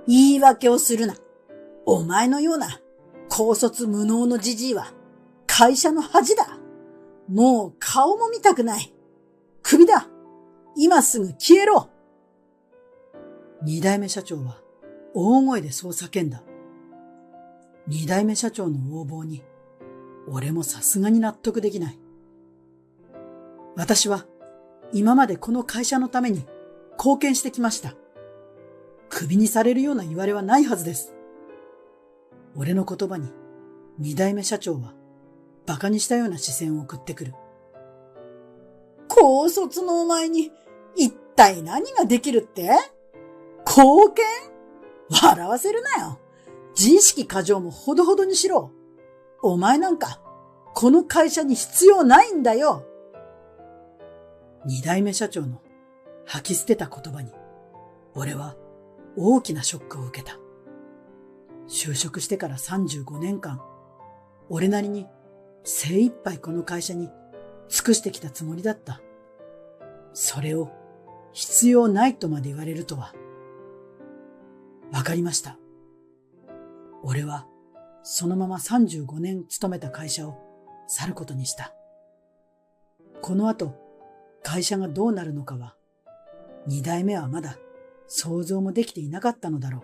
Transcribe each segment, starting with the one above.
言い訳をするな。お前のような高卒無能のじじいは会社の恥だ。もう顔も見たくない。首だ。今すぐ消えろ。二代目社長は大声でそう叫んだ。二代目社長の横暴に俺もさすがに納得できない。私は今までこの会社のために貢献してきました。クビにされるような言われはないはずです。俺の言葉に二代目社長は馬鹿にしたような視線を送ってくる。高卒のお前に一体何ができるって？貢献？笑わせるなよ。自意識過剰もほどほどにしろ。お前なんかこの会社に必要ないんだよ。二代目社長の吐き捨てた言葉に俺は大きなショックを受けた。就職してから35年間、俺なりに精一杯この会社に尽くしてきたつもりだった。それを必要ないとまで言われるとは。わかりました。俺はそのまま35年勤めた会社を去ることにした。この後、会社がどうなるのかは、二代目はまだ想像もできていなかったのだろう。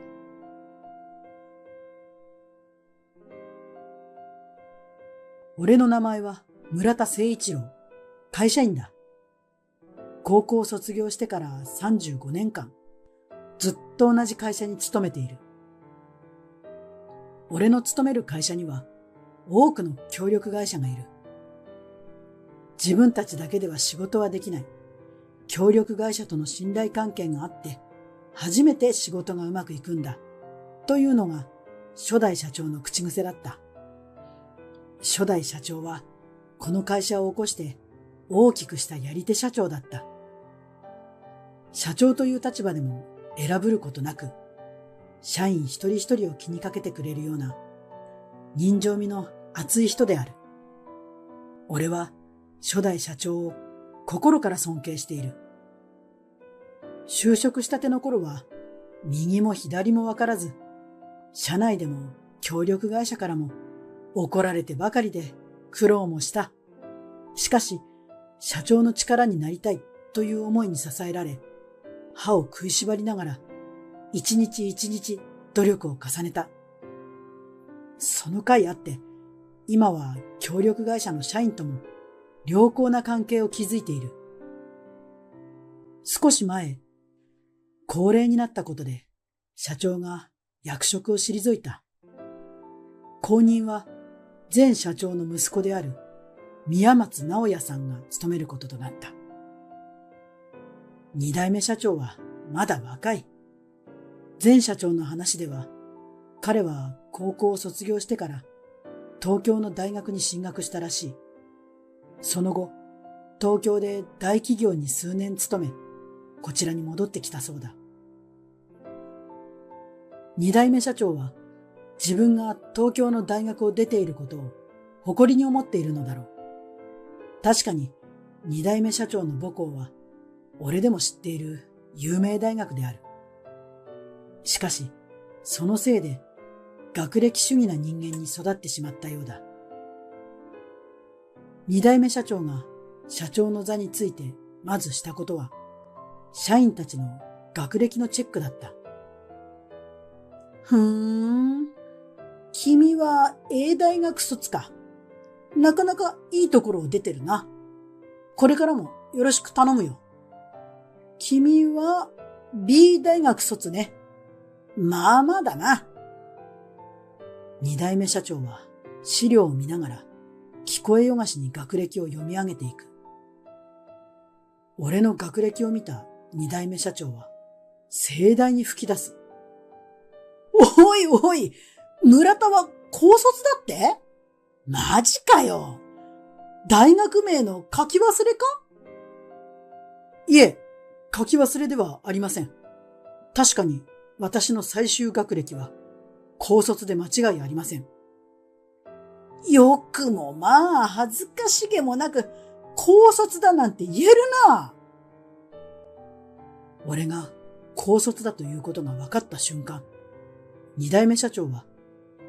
俺の名前は村田誠一郎、会社員だ。高校を卒業してから35年間、ずっと同じ会社に勤めている。俺の勤める会社には多くの協力会社がいる。自分たちだけでは仕事はできない。協力会社との信頼関係があって、初めて仕事がうまくいくんだ。というのが初代社長の口癖だった。初代社長はこの会社を起こして大きくしたやり手社長だった。社長という立場でも選ぶることなく、社員一人一人を気にかけてくれるような人情味の厚い人である。俺は初代社長を心から尊敬している。就職したての頃は右も左も分からず、社内でも協力会社からも怒られてばかりで苦労もした。しかし、社長の力になりたいという思いに支えられ、歯を食いしばりながら一日一日努力を重ねた。その甲斐あって、今は協力会社の社員とも良好な関係を築いている。少し前、高齢になったことで社長が役職を退いた。後任は前社長の息子である宮松直也さんが務めることとなった。二代目社長はまだ若い。前社長の話では、彼は高校を卒業してから東京の大学に進学したらしい。その後、東京で大企業に数年勤め、こちらに戻ってきたそうだ。二代目社長は自分が東京の大学を出ていることを誇りに思っているのだろう。確かに二代目社長の母校は俺でも知っている有名大学である。しかし、そのせいで学歴主義な人間に育ってしまったようだ。二代目社長が社長の座についてまずしたことは、社員たちの学歴のチェックだった。君はA大学卒か。なかなかいいところを出てるな。これからもよろしく頼むよ。君は B 大学卒ね。まあまあだな。二代目社長は資料を見ながら聞こえよがしに学歴を読み上げていく。俺の学歴を見た二代目社長は盛大に吹き出す。おいおい、村田は高卒だって？マジかよ。大学名の書き忘れか？いえ、書き忘れではありません。確かに私の最終学歴は高卒で間違いありません。よくもまあ恥ずかしげもなく高卒だなんて言えるな。俺が高卒だということが分かった瞬間、二代目社長は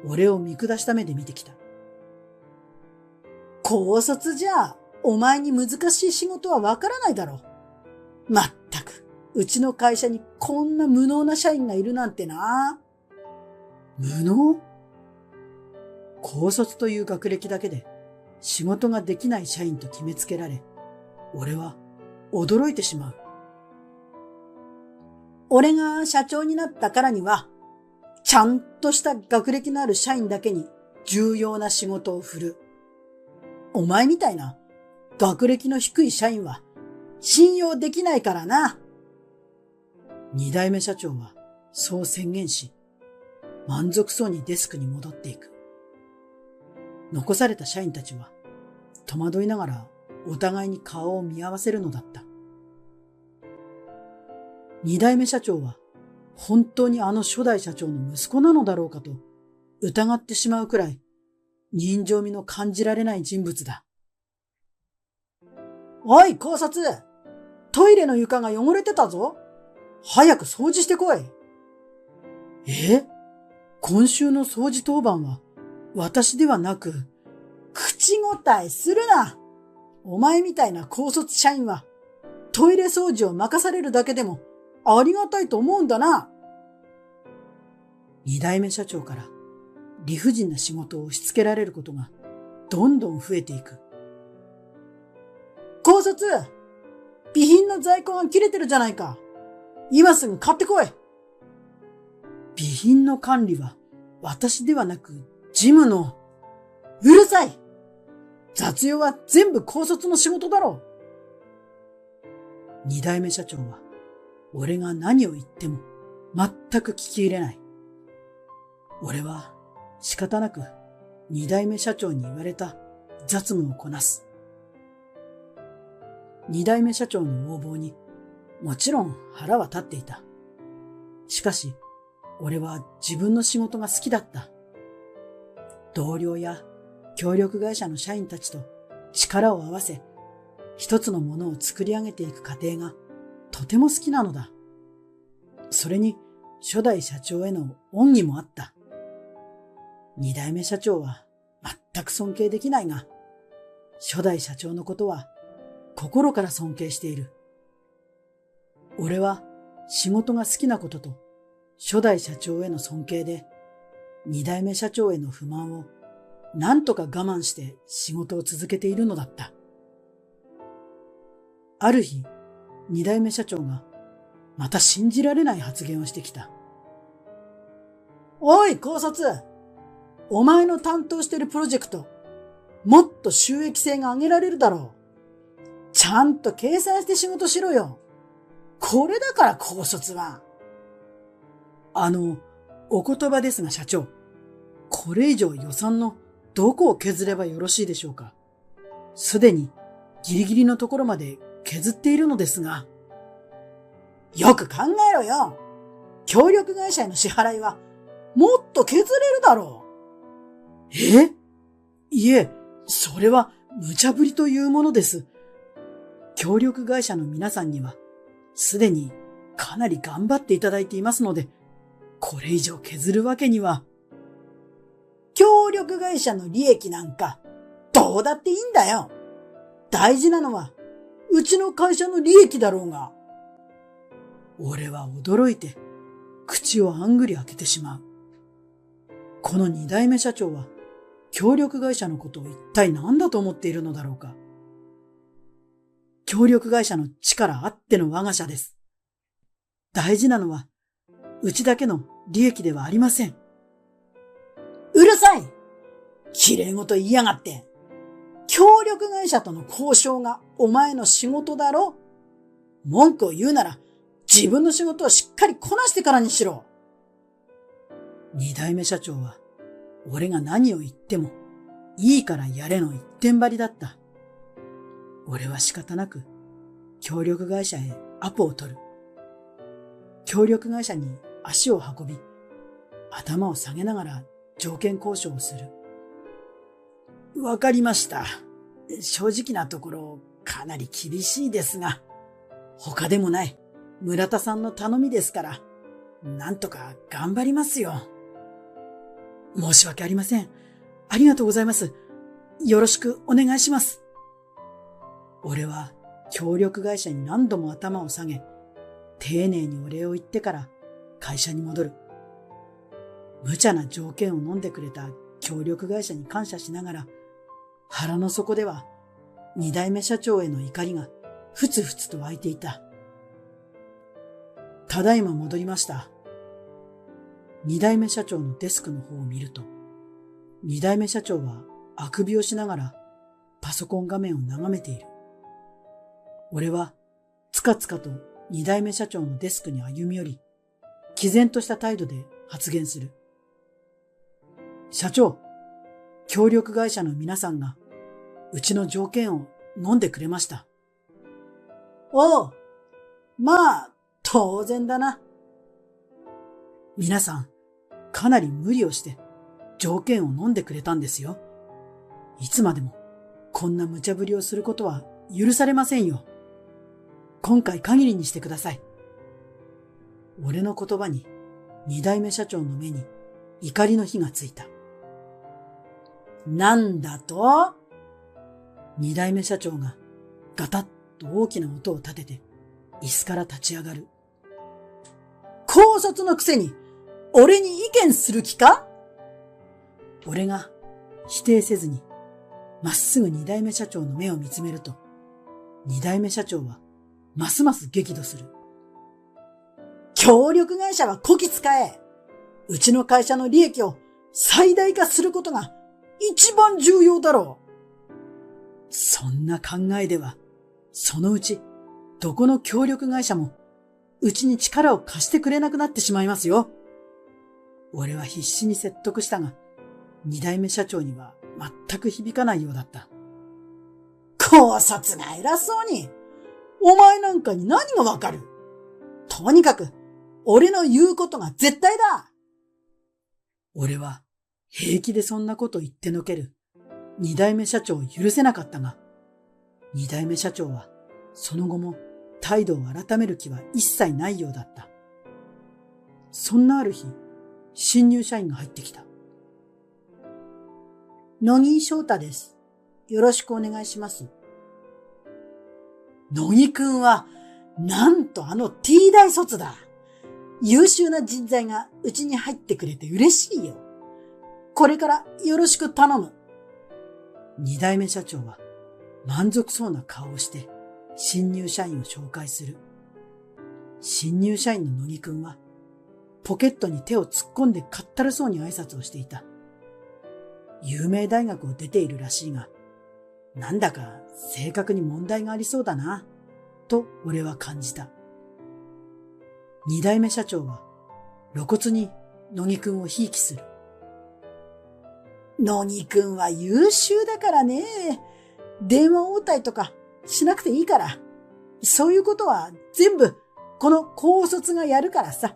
俺を見下した目で見てきた。高卒じゃお前に難しい仕事はわからないだろう。まったく、うちの会社にこんな無能な社員がいるなんてな。無能？高卒という学歴だけで仕事ができない社員と決めつけられ、俺は驚いてしまう。俺が社長になったからには、ちゃんとした学歴のある社員だけに重要な仕事を振る。お前みたいな学歴の低い社員は信用できないからな。二代目社長はそう宣言し、満足そうにデスクに戻っていく。残された社員たちは戸惑いながらお互いに顔を見合わせるのだった。二代目社長は本当にあの初代社長の息子なのだろうかと疑ってしまうくらい人情味の感じられない人物だ。おい、高卒！トイレの床が汚れてたぞ。早く掃除してこい。今週の掃除当番は私ではなく、口答えするな。お前みたいな高卒社員はトイレ掃除を任されるだけでもありがたいと思うんだな。二代目社長から理不尽な仕事を押し付けられることがどんどん増えていく。高卒！備品の在庫が切れてるじゃないか。今すぐ買ってこい。備品の管理は私ではなく事務の。うるさい！雑用は全部高卒の仕事だろう。二代目社長は俺が何を言っても全く聞き入れない。俺は仕方なく二代目社長に言われた雑務をこなす。二代目社長の横暴にもちろん腹は立っていた。しかし俺は自分の仕事が好きだった。同僚や協力会社の社員たちと力を合わせ一つのものを作り上げていく過程がとても好きなのだ。それに初代社長への恩義もあった。二代目社長は全く尊敬できないが、初代社長のことは心から尊敬している。俺は仕事が好きなことと初代社長への尊敬で二代目社長への不満を何とか我慢して仕事を続けているのだった。ある日、二代目社長がまた信じられない発言をしてきた。おい、高卒！お前の担当しているプロジェクト、もっと収益性が上げられるだろう。ちゃんと計算して仕事しろよ。これだから高卒は。お言葉ですが社長、これ以上予算のどこを削ればよろしいでしょうか。すでにギリギリのところまで削っているのですが。よく考えろよ。協力会社への支払いはもっと削れるだろう。いえ、それは無茶ぶりというものです。協力会社の皆さんにはすでにかなり頑張っていただいていますので、これ以上削るわけには。協力会社の利益なんかどうだっていいんだよ。大事なのはうちの会社の利益だろうが。俺は驚いて口をあんぐり開けてしまう。この二代目社長は協力会社のことを一体何だと思っているのだろうか。協力会社の力あっての我が社です。大事なのはうちだけの利益ではありません。うるさい！綺麗事言いやがって。協力会社との交渉がお前の仕事だろ？文句を言うなら自分の仕事をしっかりこなしてからにしろ。二代目社長は俺が何を言ってもいいからやれの一点張りだった。俺は仕方なく協力会社へアポを取る。協力会社に足を運び、頭を下げながら条件交渉をする。わかりました。正直なところかなり厳しいですが、他でもない村田さんの頼みですから、なんとか頑張りますよ。申し訳ありません。ありがとうございます。よろしくお願いします。俺は協力会社に何度も頭を下げ、丁寧にお礼を言ってから会社に戻る。無茶な条件を飲んでくれた協力会社に感謝しながら、腹の底では二代目社長への怒りがふつふつと湧いていた。ただいま戻りました。二代目社長のデスクの方を見ると、二代目社長はあくびをしながらパソコン画面を眺めている。俺はつかつかと二代目社長のデスクに歩み寄り、毅然とした態度で発言する。社長、協力会社の皆さんがうちの条件を飲んでくれました。おう、まあ、当然だな。皆さん、かなり無理をして条件を飲んでくれたんですよ。いつまでもこんな無茶ぶりをすることは許されませんよ。今回限りにしてください。俺の言葉に二代目社長の目に怒りの火がついた。なんだと？二代目社長がガタッと大きな音を立てて椅子から立ち上がる。高卒のくせに俺に意見する気か？俺が否定せずにまっすぐ二代目社長の目を見つめると、二代目社長はますます激怒する。協力会社はこき使え。うちの会社の利益を最大化することが一番重要だろう。そんな考えでは、そのうちどこの協力会社もうちに力を貸してくれなくなってしまいますよ。俺は必死に説得したが、二代目社長には全く響かないようだった。高卒が偉そうに。お前なんかに何がわかる？とにかく、俺の言うことが絶対だ。俺は平気でそんなこと言ってのける二代目社長を許せなかったが、二代目社長はその後も態度を改める気は一切ないようだった。そんなある日、新入社員が入ってきた。野木翔太です。よろしくお願いします。野木くんは、なんとあの T 大卒だ。優秀な人材がうちに入ってくれて嬉しいよ。これからよろしく頼む。二代目社長は満足そうな顔をして新入社員を紹介する。新入社員の野木くんはポケットに手を突っ込んでかったるそうに挨拶をしていた。有名大学を出ているらしいが、なんだか性格に問題がありそうだな、と俺は感じた。二代目社長は露骨に野木くんをひいきする。野木くんは優秀だからね。電話応対とかしなくていいから。そういうことは全部この高卒がやるからさ。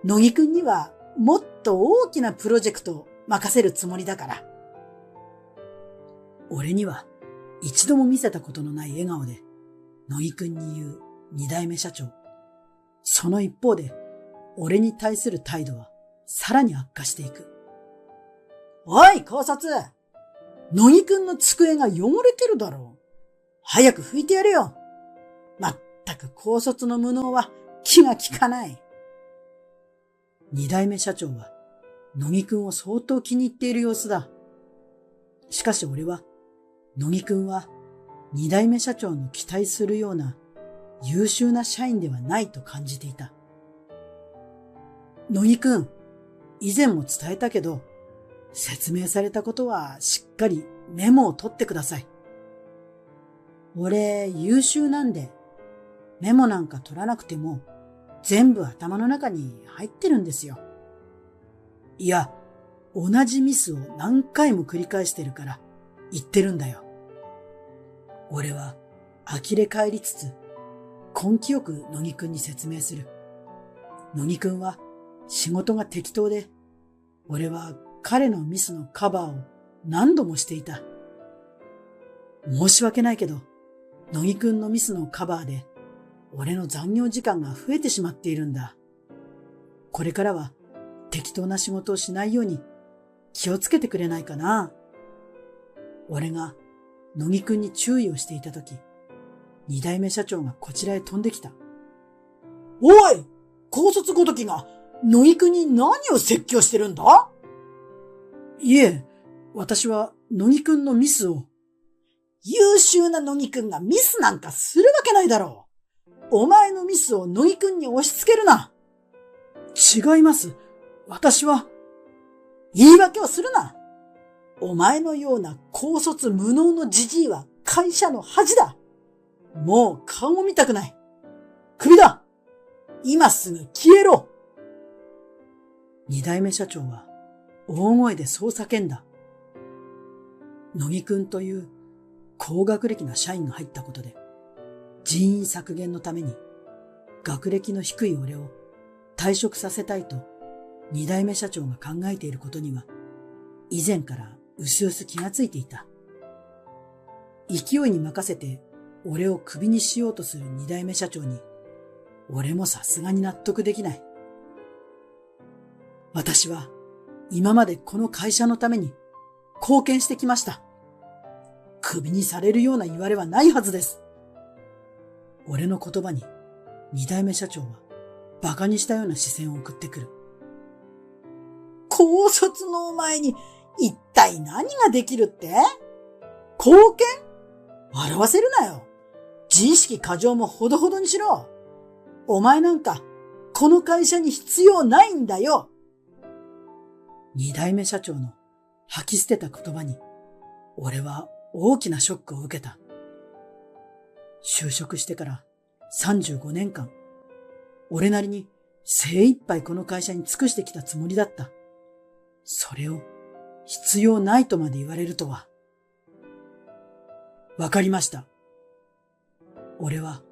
野木くんにはもっと大きなプロジェクトを任せるつもりだから。俺には一度も見せたことのない笑顔で野木くんに言う二代目社長。その一方で俺に対する態度はさらに悪化していく。おい、高卒！野木くんの机が汚れてるだろう。早く拭いてやれよ。まったく高卒の無能は気が利かない。二代目社長は野木くんを相当気に入っている様子だ。しかし俺は、野木くんは二代目社長の期待するような優秀な社員ではないと感じていた。野木くん、以前も伝えたけど、説明されたことはしっかりメモを取ってください。俺優秀なんで、メモなんか取らなくても全部頭の中に入ってるんですよ。いや、同じミスを何回も繰り返してるから言ってるんだよ。俺は呆れ返りつつ根気よく野木くんに説明する。野木くんは仕事が適当で、俺は彼のミスのカバーを何度もしていた。申し訳ないけど、野木くんのミスのカバーで俺の残業時間が増えてしまっているんだ。これからは適当な仕事をしないように気をつけてくれないかな。俺が乃木くんに注意をしていたとき、二代目社長がこちらへ飛んできた。おい、高卒ごときが乃木くんに何を説教してるんだ？いえ、私は乃木くんのミスを。優秀な乃木くんがミスなんかするわけないだろう。お前のミスを乃木くんに押し付けるな。違います。私は。言い訳をするな。お前のような高卒無能のじじいは会社の恥だ。もう顔も見たくない。首だ。今すぐ消えろ。二代目社長は大声でそう叫んだ。乃木くんという高学歴な社員が入ったことで、人員削減のために学歴の低い俺を退職させたいと二代目社長が考えていることには以前から薄々気がついていた。勢いに任せて俺をクビにしようとする二代目社長に俺もさすがに納得できない。私は今までこの会社のために貢献してきました。クビにされるような言われはないはずです。俺の言葉に二代目社長は馬鹿にしたような視線を送ってくる。高卒のお前に一体何ができるって？貢献？笑わせるなよ。自意識過剰もほどほどにしろ。お前なんかこの会社に必要ないんだよ。二代目社長の吐き捨てた言葉に俺は大きなショックを受けた。就職してから35年間、俺なりに精一杯この会社に尽くしてきたつもりだった。それを必要ないとまで言われるとは。わかりました。俺は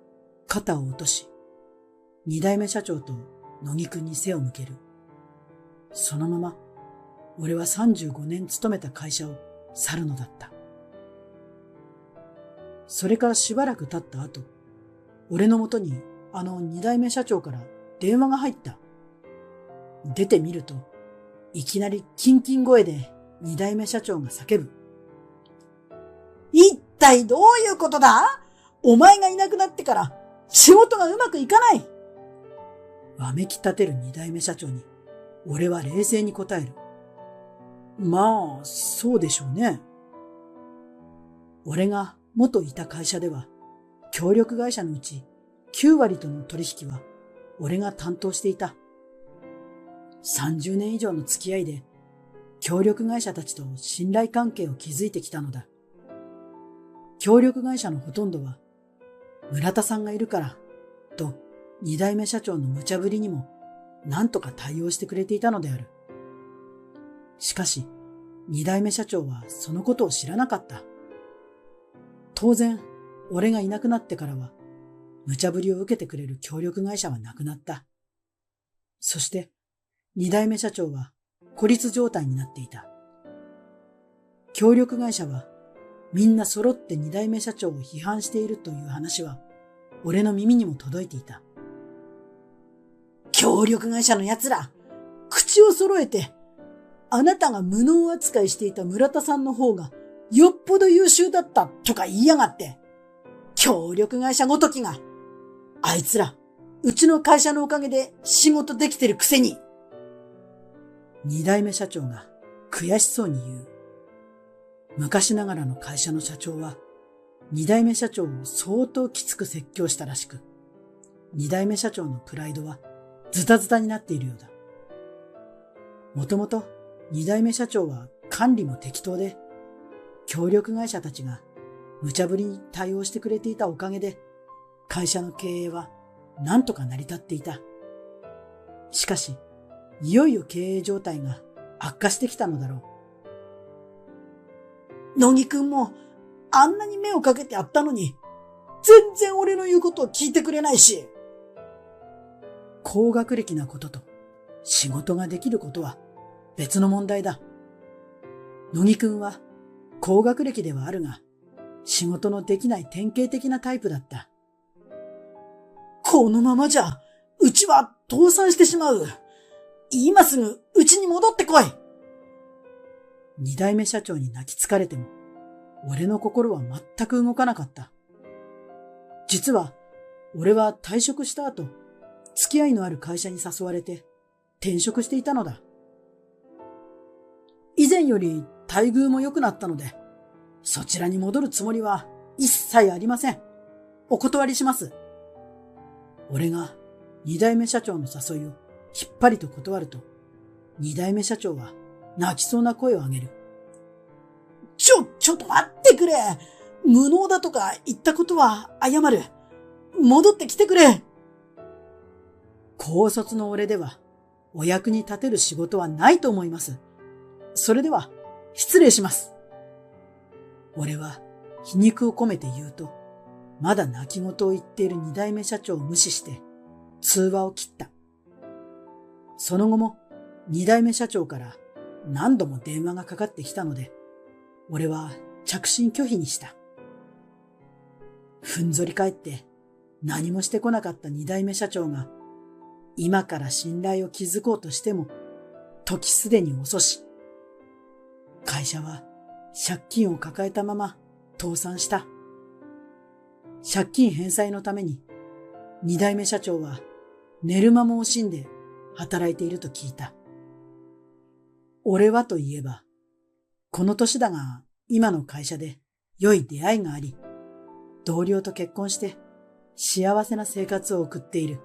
肩を落とし、二代目社長と乃木くんに背を向ける。そのまま俺は35年勤めた会社を去るのだった。それからしばらく経った後、俺のもとにあの二代目社長から電話が入った。出てみると、いきなりキンキン声で二代目社長が叫ぶ。一体どういうことだ？お前がいなくなってから仕事がうまくいかない。わめき立てる二代目社長に、俺は冷静に答える。まあ、そうでしょうね。俺が元いた会社では、協力会社のうち9割との取引は俺が担当していた。30年以上の付き合いで、協力会社たちと信頼関係を築いてきたのだ。協力会社のほとんどは、村田さんがいるから、と二代目社長の無茶ぶりにも何とか対応してくれていたのである。しかし、二代目社長はそのことを知らなかった。当然、俺がいなくなってからは、無茶ぶりを受けてくれる協力会社はなくなった。そして、二代目社長は孤立状態になっていた。協力会社はみんな揃って二代目社長を批判しているという話は、俺の耳にも届いていた。協力会社の奴ら、口を揃えて、あなたが無能扱いしていた村田さんの方がよっぽど優秀だったとか言いやがって、協力会社ごときが、あいつら、うちの会社のおかげで仕事できてるくせに。二代目社長が悔しそうに言う。昔ながらの会社の社長は、二代目社長を相当きつく説教したらしく、二代目社長のプライドはズタズタになっているようだ。もともと二代目社長は管理も適当で、協力会社たちが無茶ぶりに対応してくれていたおかげで、会社の経営は何とか成り立っていた。しかし、いよいよ経営状態が悪化してきたのだろう。乃木くんもあんなに目をかけてやったのに、全然俺の言うことを聞いてくれないし。高学歴なことと仕事ができることは別の問題だ。乃木くんは高学歴ではあるが、仕事のできない典型的なタイプだった。このままじゃ、うちは倒産してしまう。今すぐうちに戻ってこい。二代目社長に泣きつかれても、俺の心は全く動かなかった。実は、俺は退職した後、付き合いのある会社に誘われて転職していたのだ。以前より待遇も良くなったので、そちらに戻るつもりは一切ありません。お断りします。俺が二代目社長の誘いをきっぱりと断ると、二代目社長は泣きそうな声を上げる。ちょっと待ってくれ。無能だとか言ったことは謝る。戻ってきてくれ。高卒の俺ではお役に立てる仕事はないと思います。それでは失礼します。俺は皮肉を込めて言うと、まだ泣き言を言っている二代目社長を無視して通話を切った。その後も二代目社長から何度も電話がかかってきたので、俺は着信拒否にした。ふんぞり返って何もしてこなかった二代目社長が、今から信頼を築こうとしても、時すでに遅し。会社は借金を抱えたまま倒産した。借金返済のために、二代目社長は寝る間も惜しんで働いていると聞いた。俺はといえば、この年だが今の会社で良い出会いがあり、同僚と結婚して幸せな生活を送っている。